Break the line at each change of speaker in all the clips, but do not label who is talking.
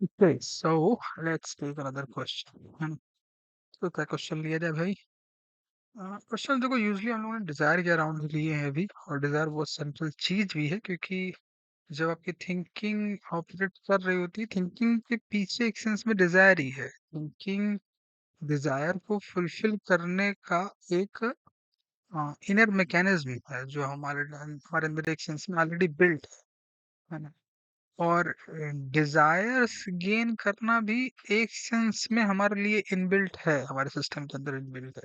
Okay, so let's take another question. तो क्या question लिया जाए भाई? क्वेश्चन देखो, यूजली हम लोगों ने डिजायर के अराउंड लिए हैं अभी, और डिजायर बहुत सेंट्रल चीज भी है, क्योंकि जब आपकी थिंकिंग ऑपरेट कर रही होती है, थिंकिंग के पीछे एक सेंस में डिजायर ही है। थिंकिंग डिजायर को फुलफिल करने का एक इनर मैकेनिज्म है, जो हमारे हमारे अंदर एक सेंस में ऑलरेडी बिल्ट है ना। और डिजायर्स गेन करना भी एक सेंस में हमारे लिए इनबिल्ट है, हमारे सिस्टम के अंदर इनबिल्ट है।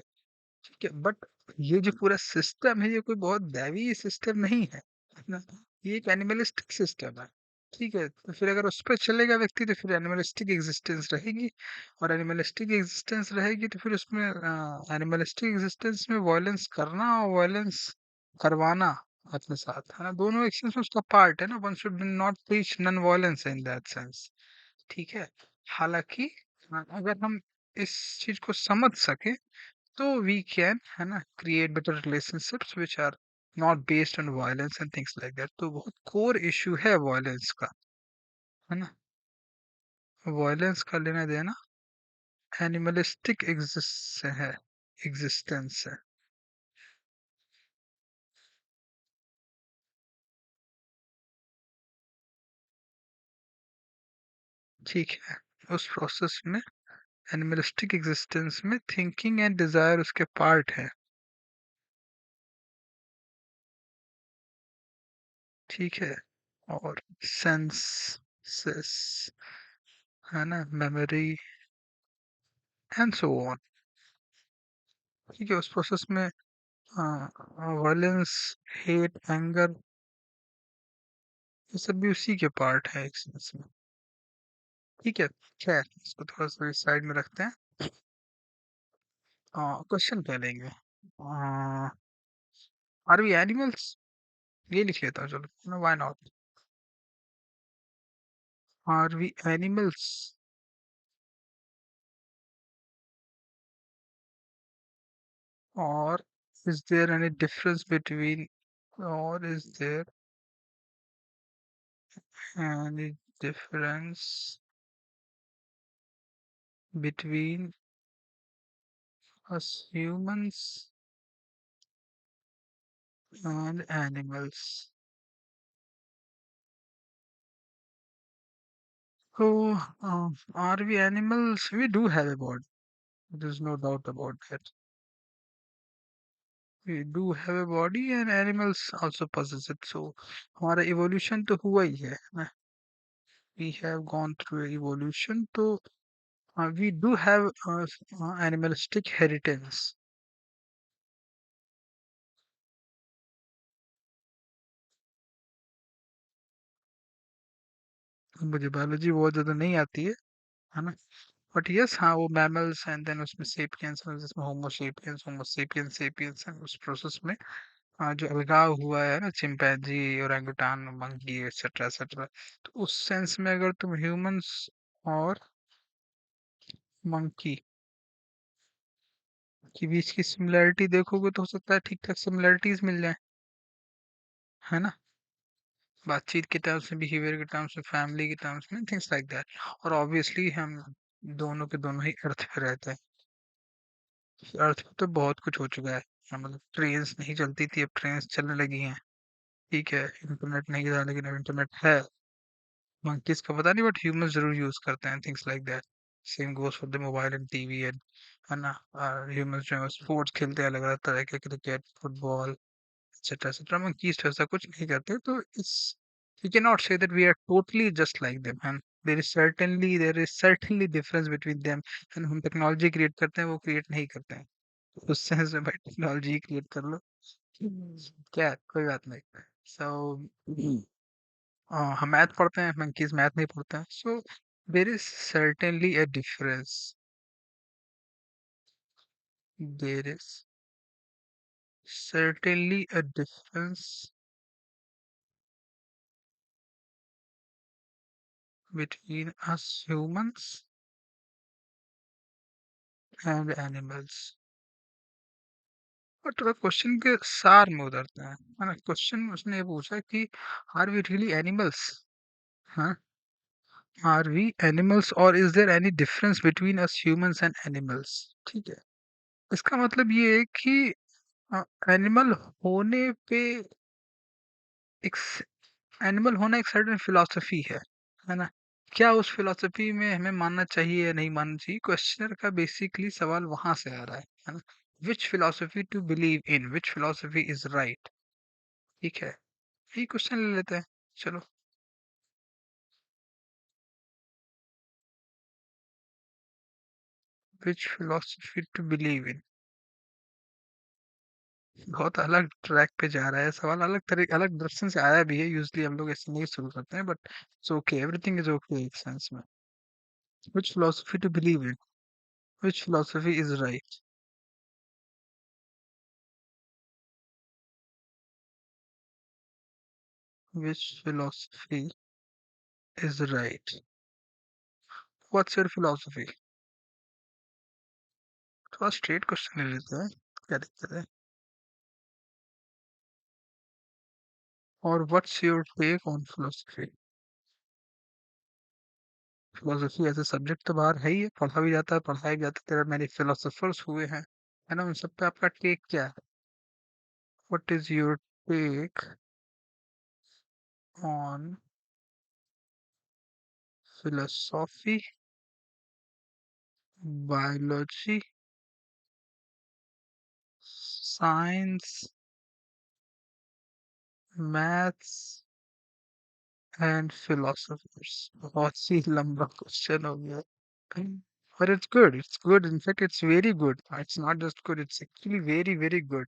ठीक है, बट ये जो पूरा सिस्टम है, ये कोई बहुत दैवीय सिस्टम नहीं है ना। ये एक एनिमलिस्टिक सिस्टम है। ठीक है, तो फिर अगर उस पर चलेगा व्यक्ति, तो फिर एनिमलिस्टिक एग्जिस्टेंस रहेगी। और एनिमलिस्टिक एग्जिस्टेंस रहेगी, तो फिर उसमें एनिमलिस्टिक एग्जिस्टेंस में वायलेंस करना और वायलेंस करवाना अपने साथ, है ना, दोनों एक्शंस में उसका पार्ट है ना। One should not teach non violence in that sense. ठीक है। हालांकि अगर हम इस चीज को समझ सके, तो वी कैन, है ना, create better relationships which are not based on violence and things like that. तो बहुत कोर इशू है वायलेंस का, है ना। वायलेंस का लेना देना एनिमलिस्टिक एग्जिस्ट से है, एग्जिस्टेंस से। ठीक है, उस प्रोसेस में एनिमलिस्टिक एग्जिस्टेंस में थिंकिंग एंड डिजायर उसके पार्ट है। ठीक है। और सेंसेस, है ना, मेमोरी एंड सो ऑन। ठीक है, उस प्रोसेस में वायलेंस, हेट, एंगर, ये सब भी उसी के पार्ट है एक सेंस में। ठीक है। खैर, इसको थोड़ा सा साइड में रखते हैं। क्वेश्चन क्या लेंगे? Are we animals? ये लिख लेता हूँ, चलो, why not. Are we animals, और is there any difference between, or is there any difference between us humans and animals? So, are we animals? We do have a body. There's no doubt about that. We do have a body, and animals also possess it. So, हमारा evolution तो हुआ ही है ना? We have gone through evolution, तो we do have animalistic heritage. मुझे biology बहुत ज़्यादा नहीं आती है ना। बट यस, हाँ, वो मैमल्स एंड देन उसमें सेपियंस, जिसमें होमो सेपियंस सेपियंस है, उस प्रोसेस में जो अलगाव हुआ है ना, चिंपैंजी, ओरेंगुटान, मंकी, एक्सेट्रा एक्सेट्रा। तो उस सेंस में अगर तुम ह्यूमंस और मंकी के बीच की सिमिलरिटी देखोगे, तो हो सकता है ठीक ठाक सिमिलरिटीज मिल जाए, है ना। बातचीत के टर्म्स में, बिहेवियर के टर्म्स में, फैमिली के टर्म्स में, थिंग्स लाइक दैट। और ऑब्वियसली हम दोनों के दोनों ही अर्थ पे रहते हैं। अर्थ पे तो बहुत कुछ हो चुका है। मतलब ट्रेन्स नहीं चलती थी, अब ट्रेन्स चलने लगी हैं। ठीक है, इंटरनेट नहीं था, लेकिन अब इंटरनेट है। मंकीज का पता नहीं, बट ह्यूमंस जरूर यूज करते हैं, things like that. Same goes for the mobile and TV and, है ना। ह्यूमंस जो है स्पोर्ट्स खेलते हैं, अलग अलग तरह के, cricket, football, etcetera etcetera. Monkeys तो ऐसा कुछ नहीं करते। तो it's, we can not say that we are totally just like them, and there is certainly difference between them. And हम टेक्नोलॉजी क्रिएट करते हैं, वो क्रिएट नहीं करते हैं। तो उस सेंस में भाई टेक्नोलॉजी क्रिएट कर लो। क्या है, कोई बात नहीं। सो हम मैथ पढ़ते हैं, मंकीज मैथ नहीं पढ़ते हैं। So there is certainly a difference, there is certainly a difference between us humans and animals। और थोड़ा क्वेश्चन के सार में उतरते हैं, है ना। क्वेश्चन उसने ये पूछा कि आर वी रियली एनिमल्स? हाँ, आर वी एनिमल्स और is there any difference between us humans and animals? ठीक है, इसका मतलब ये है कि एनिमल होने पे एक एनिमल होना एक सर्टेन फिलॉसफी है ना? क्या उस फिलॉसफी में हमें मानना चाहिए या नहीं मानना चाहिए? क्वेश्चनर का बेसिकली सवाल वहां से आ रहा है ना? Which philosophy to believe in, which philosophy is right. ठीक है, यही क्वेश्चन ले लेते हैं। चलो, which philosophy to believe in. बहुत अलग ट्रैक पे जा रहा है सवाल, अलग तरह अलग डायरेक्शन से आया भी है। यूजली हम लोग ऐसे नहीं शुरू करते हैं, but it's okay, everything is okay एक सेंस में। Which philosophy to believe in, which philosophy is right. Which philosophy is right? What's your philosophy? थोड़ा स्ट्रेट क्वेश्चन ले लेते हैं, क्या दिक्कत है? और what's your take on philosophy? Philosophy as a subject तो बाहर है ही है, पढ़ा भी जाता है, पढ़ाया भी जाता है। तेरा मैंने फिलोसफर्स हुए हैं, है ना? उन सब पे आपका टेक क्या है? What is your take on philosophy, biology, science, maths and philosophers? बहुत ही लंबा क्वेश्चन हो गया। But it's good. It's good. In fact, it's very good. It's not just good. It's actually very, very good.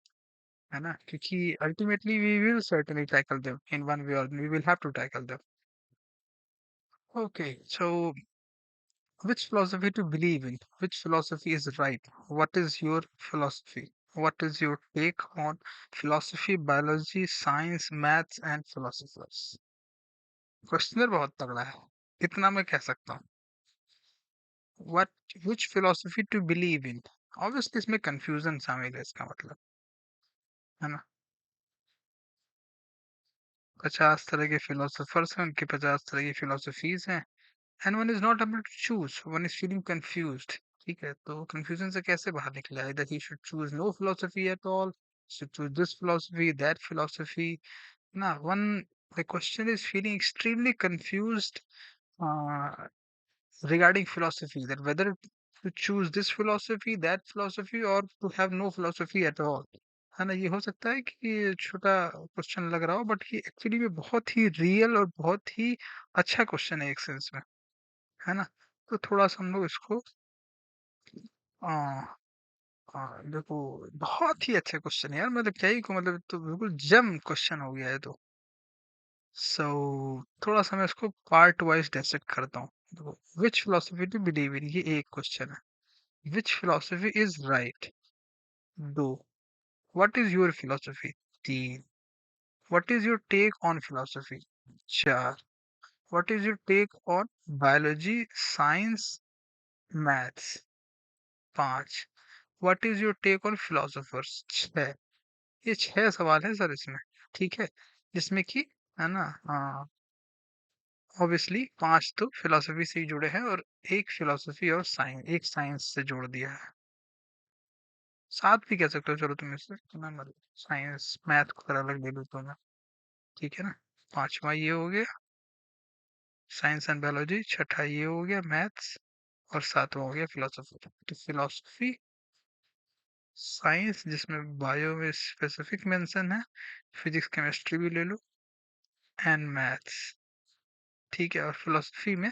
है ना? क्योंकि ultimately we will certainly tackle them in one way or we will have to tackle them. Okay. So, which philosophy to believe in? Which philosophy is right? What is your philosophy? What is your take on philosophy, biology, science, maths, and philosophers? Questioner बहुत तगड़ा है, इतना मैं कह सकता हूँ। What, which philosophy to believe in? Obviously इसमें confusion शामिल है, इसका मतलब, है ना? 50 तरह के philosophers हैं, उनकी 50 तरह की philosophies हैं, and one is not able to choose, one is feeling confused। ठीक है, तो confusion से कैसे बाहर निकले? Either he should choose no philosophy at all, should choose this philosophy, that philosophy। ना, one, the question is feeling extremely confused uh, regarding philosophy, that whether to choose this philosophy, that philosophy, or to have no philosophy at all। है ना? ये हो सकता है कि ये छोटा क्वेश्चन लग रहा हो, बट ये एक्चुअली में बहुत ही रियल और बहुत ही अच्छा क्वेश्चन है एक सेंस में, है ना? तो थोड़ा सा हम लोग इसको आ, देखो, बहुत ही अच्छा क्वेश्चन है यार, मतलब क्या ही को, मतलब तो बिल्कुल जम क्वेश्चन हो गया है तो। सो थोड़ा सा मैं इसको पार्ट वाइज डिसाइड करता हूँ। देखो, which philosophy to believe in, ये एक क्वेश्चन है। Which philosophy is right, 2। What is your philosophy, 3। What is your take on philosophy, 4। What is your take on biology, science, maths, 5। What is your take on philosophers, 6। ये 6 सवाल है sir इसमें, ठीक है? जिसमें कि, है ना, ऑब्वियसली 5 तो फिलोसफी से ही जुड़े हैं और एक फिलोसफी और साइंस, एक साइंस से जोड़ दिया है। 7 भी कह सकते हो, चलो तुम इससे, मैं मतलब साइंस मैथ को अगर अलग ले लूँ तो मैं, ठीक है ना? 5वां ये हो गया साइंस एंड बायोलॉजी, 6ठा ये हो गया मैथ्स, और 7वां हो गया फिलोसफी। तो फिलोसफी, साइंस जिसमें बायो में स्पेसिफिक मेंशन है, फिजिक्स केमिस्ट्री भी ले लो, एंड मैथ्स। ठीक है, और फिलोसफी में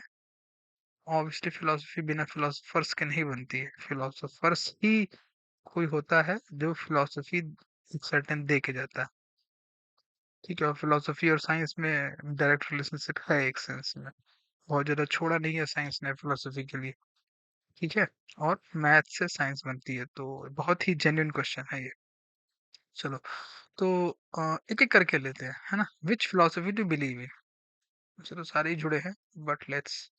ऑब्वियसली फिलोसफी बिना फिलोसफर्स के नहीं बनती है। फिलोसफर्स ही कोई होता है जो फिलोसफी एक सर्टेन दे के जाता है। ठीक है, और फिलोसफी और साइंस में डायरेक्ट रिलेशनशिप है एक सेंस में, बहुत ज्यादा छोड़ा नहीं है साइंस ने फिलोसफी के लिए। ठीक है, और मैथ से साइंस बनती है, तो बहुत ही जेन्युइन क्वेश्चन है ये। चलो, तो एक एक करके लेते हैं, है ना? विच फिलोसफी टू बिलीव इन। चलो, सारे ही जुड़े हैं, बट लेट्स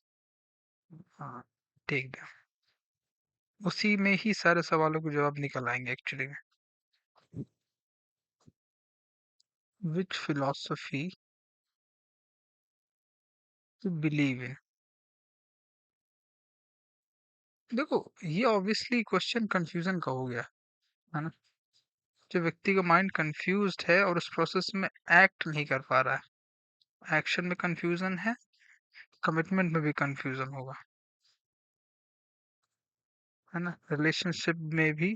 टेक देम, उसी में ही सारे सवालों के जवाब निकल आएंगे एक्चुअली में। विच फिलोसफी टू बिलीव इन, देखो, ये ऑब्वियसली क्वेश्चन कंफ्यूजन का हो गया, है ना? जो व्यक्ति का माइंड कंफ्यूज्ड है और उस प्रोसेस में एक्ट नहीं कर पा रहा है, एक्शन में कंफ्यूजन है, कमिटमेंट में भी कंफ्यूजन होगा, है ना? रिलेशनशिप में भी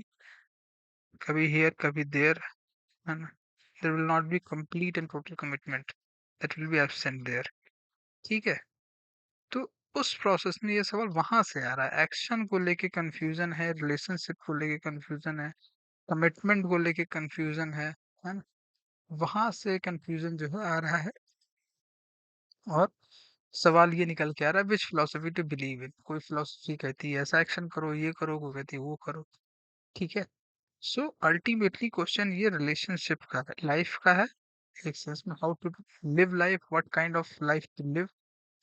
कभी हियर कभी देयर, है ना? There will not be complete and total commitment, that will be absent there. ठीक है, तो उस प्रोसेस में ये सवाल वहां से आ रहा है, एक्शन को लेके कंफ्यूजन है, रिलेशनशिप को लेके कंफ्यूजन है, कमिटमेंट को लेके कंफ्यूजन है ना? वहां से कंफ्यूजन जो है आ रहा है। और सवाल ये निकल के आ रहा है, विच फिलोसफी टू बिलीव इन। कोई फिलोसफी कहती है ऐसा एक्शन करो, ये करो, कोई कहती है वो करो। ठीक है, सो अल्टीमेटली क्वेश्चन ये रिलेशनशिप का है, लाइफ का है, एक सेंस में how to live life, what kind of life to live,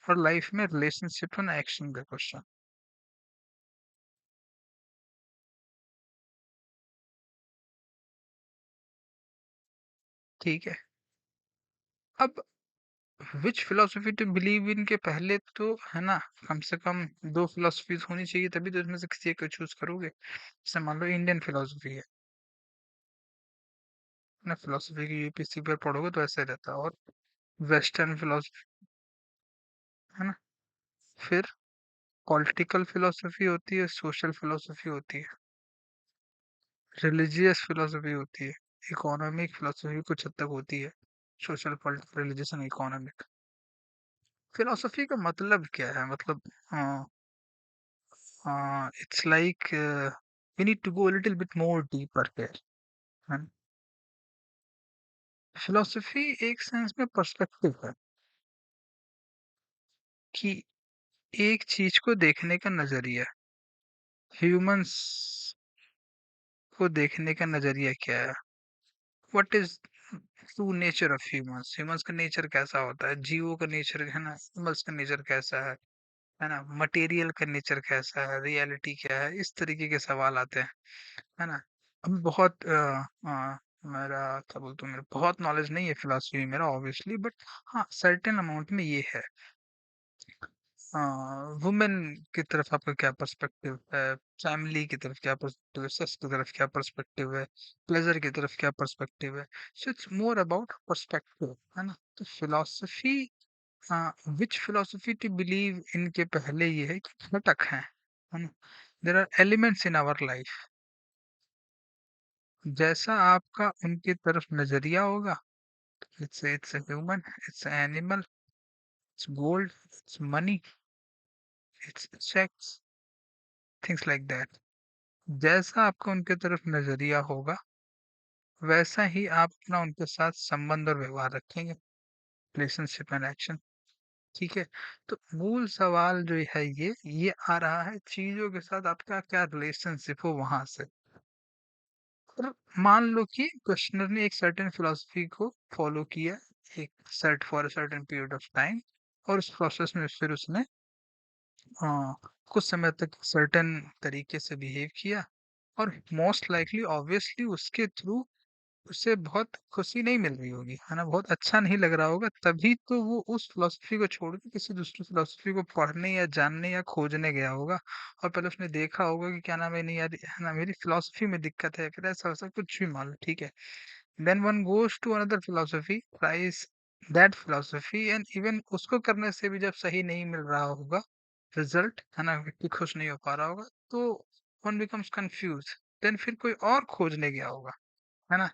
और लाइफ में रिलेशनशिप एंड एक्शन का क्वेश्चन। ठीक है, अब which philosophy to believe in के पहले तो, है ना, कम से कम दो फिलोसफीज होनी चाहिए, तभी तो इसमें से किसी एक को चूज करोगे। जैसे मान लो इंडियन फिलोसफी है ना, फिलोसफी की यूपीएससी पर पढ़ोगे तो ऐसे रहता है। और वेस्टर्न फिलोसफी, है ना? फिर पॉलिटिकल फिलोसफी होती है, सोशल फिलोसफी होती है, रिलीजियस फिलोसफी होती है, इकोनॉमिक फिलोसफी कुछ हद तक होती है, social, political, religious and economic. Philosophy का मतलब क्या है? मतलब it's like we need to go little bit more deeper here. Philosophy एक सेंस में पर्सपेक्टिव है, कि एक चीज को देखने का नजरिया, ह्यूमंस को देखने का नजरिया क्या है, what is true nature of humans, humans का नेचर कैसा होता है, जीवों का नेचर, है ना, एनिमल्स का नेचर कैसा है ना, मटेरियल का नेचर कैसा है, रियलिटी क्या है, इस तरीके के सवाल आते हैं, है ना? अब बहुत मेरा क्या बोलते हैं, मेरा बहुत नॉलेज नहीं है फिलोसफी में मेरा ऑब्वियसली, बट हाँ सर्टेन अमाउंट में ये है। वुमेन की तरफ आपका क्या पर्सपेक्टिव है, फैमिली की तरफ क्या पर्सपेक्टिव है, सेक्स की तरफ क्या पर्सपेक्टिव है, प्लेजर की तरफ क्या पर्सपेक्टिव है। So it's more about perspective, है ना? तो philosophy, which philosophy to believe इनके पहले ये है कि घटक हैं, है ना? There are elements in our life, जैसा आपका उनकी तरफ नजरिया होगा, it's human, it's animal, it's gold, it's money, it's sex, things like that. जैसा आपका उनके तरफ नजरिया होगा, वैसा ही आप अपना उनके साथ संबंध और व्यवहार रखेंगे, रिलेशनशिप एंड एक्शन। ठीक है, तो मूल सवाल जो है ये आ रहा है चीजों के साथ आपका क्या रिलेशनशिप हो वहां से। और मान लो कि क्वेश्चनर ने एक सर्टेन फिलोसफी को फॉलो किया, एक set for a certain period of time, और उस प्रोसेस में फिर उसने कुछ समय तक सर्टेन तरीके से बिहेव किया, और मोस्ट लाइकली ऑब्वियसली उसके थ्रू उसे बहुत खुशी नहीं मिल रही होगी, है ना, बहुत अच्छा नहीं लग रहा होगा, तभी तो वो उस फिलोसफी को छोड़ के किसी दूसरी फिलोसफी को पढ़ने या जानने या खोजने गया होगा। और पहले उसने देखा होगा कि क्या नाम है, नहीं यार, है ना, मेरी फिलोसफी में दिक्कत है, फिर ऐसा वैसा कुछ भी मान लो, ठीक है। Then one goes to another philosophy, tries that philosophy, and even उसको करने से भी जब सही नहीं मिल रहा होगा रिजल्ट, है ना, व्यक्ति खुश नहीं हो पा रहा होगा, तो वन बिकम्स कंफ्यूज, देन फिर कोई और खोजने गया होगा, है ना?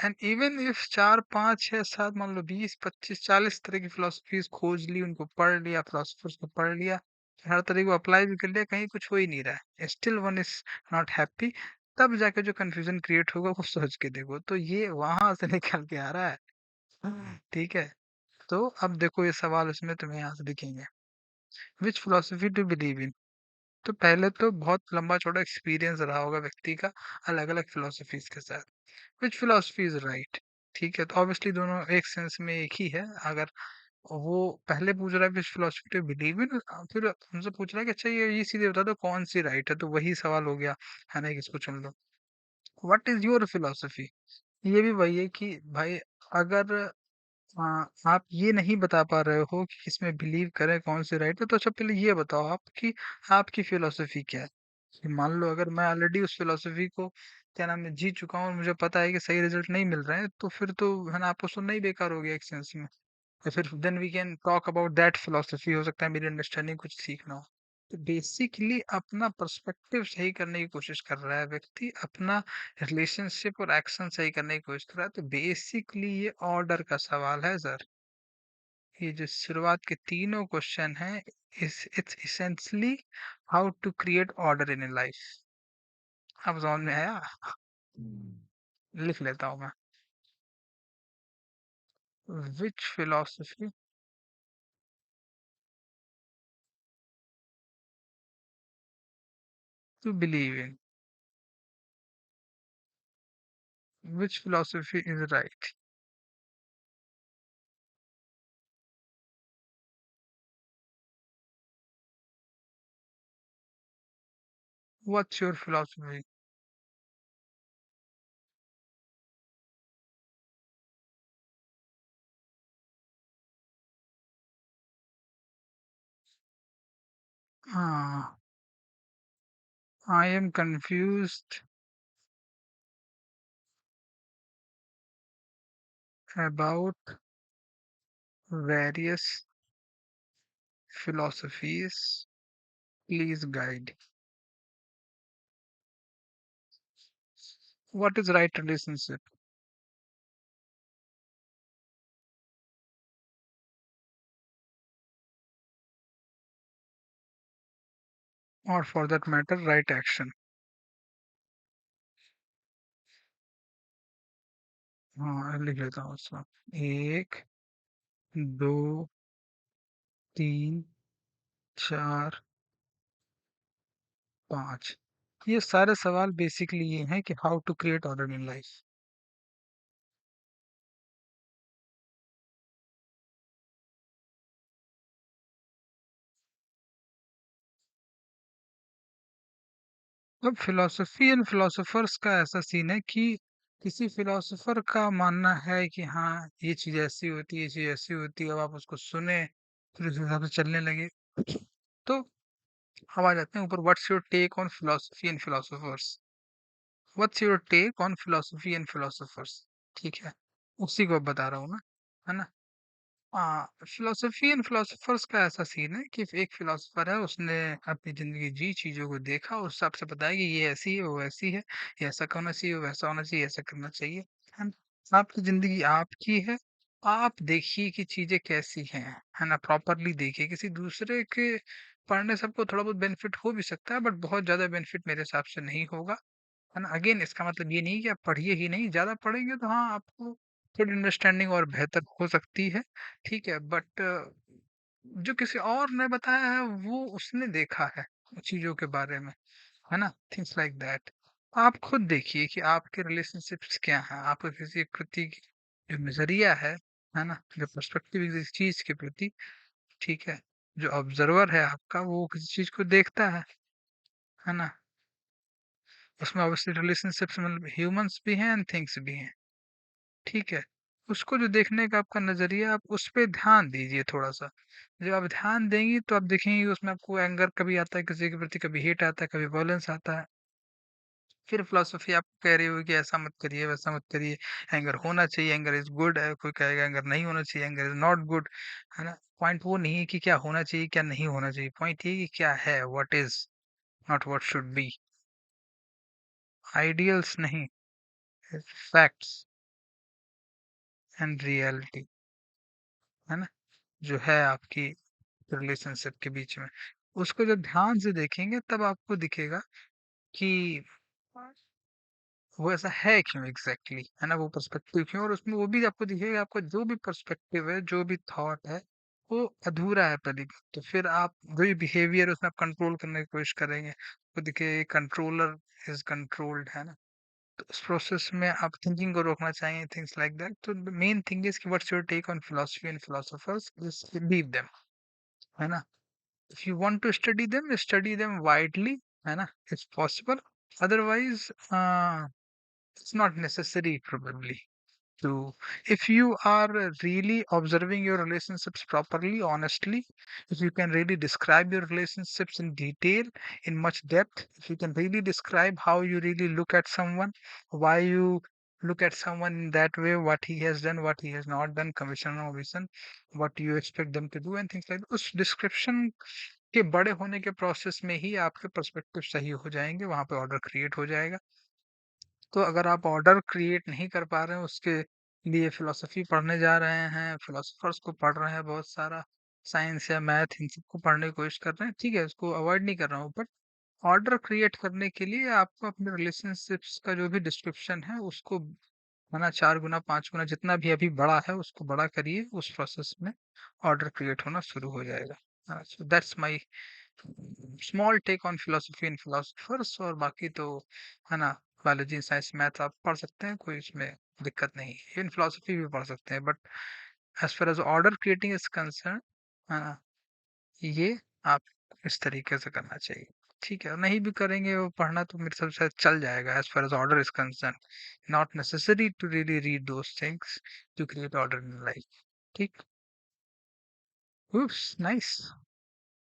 एंड इवन इफ 4 5 6 7 मान लो 20 25 40 तरह की फिलोसफीज खोज ली, उनको पढ़ लिया, फिलोसफर्स को पढ़ लिया, हर तरह को अप्लाई भी कर लिया, कहीं कुछ हो ही नहीं रहा है, still one is not happy, तब जाके जो कंफ्यूजन क्रिएट होगा वो सोच के देखो, तो ये वहां से निकल के आ रहा है। ठीक है, तो अब देखो ये सवाल उसमें तुम्हें यहाँ से दिखेंगे, विच फिलोसफी टू बिलीव इन। तो पहले तो बहुत लंबा चौड़ा एक्सपीरियंस रहा होगा व्यक्ति का अलग अलग फिलोसफीज के साथ, विच फिलोसफी इज राइट। ठीक है, तो ऑब्वियसली दोनों एक सेंस में एक ही है। अगर वो पहले पूछ रहा है विच फिलोसफी टू बिलीव इन, फिर हमसे पूछ रहा है कि अच्छा ये सीधे बता दो कौन सी राइट है, तो वही सवाल हो गया, है ना, किसको चुन लो, व्हाट इज योर फिलोसफी। ये भी वही है कि भाई, अगर आप ये नहीं बता पा रहे हो कि किसमें बिलीव करें, कौन सी राइट है, तो अच्छा पहले ये बताओ आप कि आपकी फिलोसफी क्या है। कि मान लो अगर मैं ऑलरेडी उस फिलॉसफी को क्या नाम है जी चुका हूँ और मुझे पता है कि सही रिजल्ट नहीं मिल रहे हैं, तो फिर तो है ना आपको सुनना ही बेकार हो गया एक सेंस में। या फिर then we can talk about that philosophy, हो सकता है मेरी अंडरस्टैंडिंग कुछ सीखना हो। तो बेसिकली अपना पर्सपेक्टिव सही करने की कोशिश कर रहा है व्यक्ति, अपना रिलेशनशिप और एक्शन सही करने की कोशिश कर रहा है, तो बेसिकली ये ऑर्डर का सवाल है सर। ये जो शुरुआत के तीनों क्वेश्चन हैं, इस it's essentially how to create order in life. अब समझ में आया? लिख लेता हूँ मैं। Which philosophy to believe in, which philosophy is right. What's your philosophy? हाँ, I am confused about various philosophies, please guide. What is right relationship? Or for that matter, right action? हाँ, लिख लेता हूँ उसको। एक, दो, तीन, चार, पाँच। ये सारे सवाल बेसिकली ये हैं कि how to create order in life. अब फिलोसफी एंड फिलोसोफर्स का ऐसा सीन है कि किसी फिलोसोफर का मानना है कि हाँ ये चीज ऐसी होती है, ये चीज ऐसी होती है, अब आप उसको सुने फिर उस हिसाब से चलने लगे। तो हम आ जाते हैं ऊपर, what's your take on philosophy and philosophers. What's your take on philosophy and philosophers? ठीक है, उसी को अब बता रहा हूँ मैं, है ना। फिलोसफी एंड फिलोसोफर्स का ऐसा सीन है कि एक फिलोसोफर है, उसने अपनी जिंदगी जी, चीजों को देखा और उस हिसाब से बताया कि ये ऐसी है, वो ऐसी है, ये ऐसा होना चाहिए, वो वैसा होना चाहिए, ऐसा करना चाहिए। है ना? आपकी जिंदगी आपकी है, आप देखिए कि चीजें कैसी हैं, है ना, प्रॉपरली देखिए। किसी दूसरे के पढ़ने से आपको थोड़ा बहुत बेनिफिट हो भी सकता है, बट बहुत ज्यादा बेनिफिट मेरे हिसाब से नहीं होगा। है ना, अगेन इसका मतलब ये नहीं कि आप पढ़िए ही नहीं, ज्यादा पढ़ेंगे तो हाँ आपको थोड़ी अंडरस्टैंडिंग और बेहतर हो सकती है। ठीक है, बट जो किसी और ने बताया है वो उसने देखा है चीजों के बारे में, है ना, थिंग्स लाइक दैट। आप खुद देखिए कि आपके रिलेशनशिप्स क्या हैं, आपका किसी के प्रति जो नजरिया है ना, जो पर्सपेक्टिव किसी चीज के प्रति। ठीक है, जो ऑब्जर्वर है आपका, वो किसी चीज को देखता है ना। उसमें ऑब्वियसली रिलेशनशिप्स मतलब ह्यूमंस भी हैं एंड थिंग्स भी हैं। ठीक है, उसको जो देखने का आपका नजरिया, आप उस पे ध्यान दीजिए थोड़ा सा। जब आप ध्यान देंगी तो आप देखेंगे उसमें आपको एंगर कभी आता है किसी के प्रति, कभी हेट आता है, कभी वॉयलेंस आता है। फिर फिलोसफी आपको कह रही होगी कि ऐसा मत करिए, वैसा मत करिए, एंगर होना चाहिए, एंगर इज गुड है, कोई कहेगा एंगर नहीं होना चाहिए, एंगर इज नॉट गुड। है ना, पॉइंट वो नहीं है कि क्या होना चाहिए क्या नहीं होना चाहिए, पॉइंट ये कि क्या है, what is, not what should be. Ideals नहीं, फैक्ट्स एंड रियलिटी, है ना, जो है आपकी रिलेशनशिप के बीच में। उसको जब ध्यान से देखेंगे तब आपको दिखेगा कि वो ऐसा है क्यों एग्जैक्टली exactly, है ना, वो पर्सपेक्टिव क्यों, और उसमें वो भी आपको दिखेगा, आपका जो भी पर्सपेक्टिव है, जो भी थॉट है, वो अधूरा है पहली बात। तो फिर आप जो भी बिहेवियर उसमें आप कंट्रोल करने की कोशिश करेंगे, तो दिखे कंट्रोलर इज कंट्रोल्ड, है ना। तो उस प्रोसेस में आप थिंकिंग को रोकना चाहिए, थिंग्स लाइक दैट। तो मेन थिंग इज कि what's your take on philosophy and philosophers, just leave them, है ना। If you want to study them widely, है ना, it's possible. Otherwise, it's not necessary probably. So, if you are really observing your relationships properly, honestly, if you can really describe your relationships in detail, in much depth, if you can really describe how you really look at someone, why you look at someone in that way, what he has done, what he has not done, commission or omission, what you expect them to do, and things like that. उस description के बड़े होने के process में ही आपके perspective सही हो जाएंगे, वहां पे ऑर्डर क्रिएट हो जाएगा। तो अगर आप ऑर्डर क्रिएट नहीं कर पा रहे हैं, उसके लिए फिलॉसफी पढ़ने जा रहे हैं, फिलोसोफर्स को पढ़ रहे हैं बहुत सारा, साइंस या मैथ इन सबको पढ़ने की कोशिश कर रहे हैं, ठीक है, उसको अवॉइड नहीं कर रहा हूँ, बट ऑर्डर क्रिएट करने के लिए आपको अपने रिलेशनशिप्स का जो भी डिस्क्रिप्शन है उसको है ना 4 गुना 5 गुना जितना भी अभी बड़ा है उसको बड़ा करिए, उस प्रोसेस में ऑर्डर क्रिएट होना शुरू हो जाएगा। So that's my small take on philosophy and philosophers. और बाकी तो है ना, बायोलॉजी साइंस मैथ आप पढ़ सकते हैं, कोई इसमें दिक्कत नहीं है, इवन फिलोसफी भी पढ़ सकते हैं, but as far as order creating is concern, है ना, ये आप इस तरीके से करना चाहिए। ठीक है, और नहीं भी करेंगे वो पढ़ना तो मेरे हिसाब से चल जाएगा as far as order is concern, not necessary to really read those things to create order in life. ठीक। Oops, nice.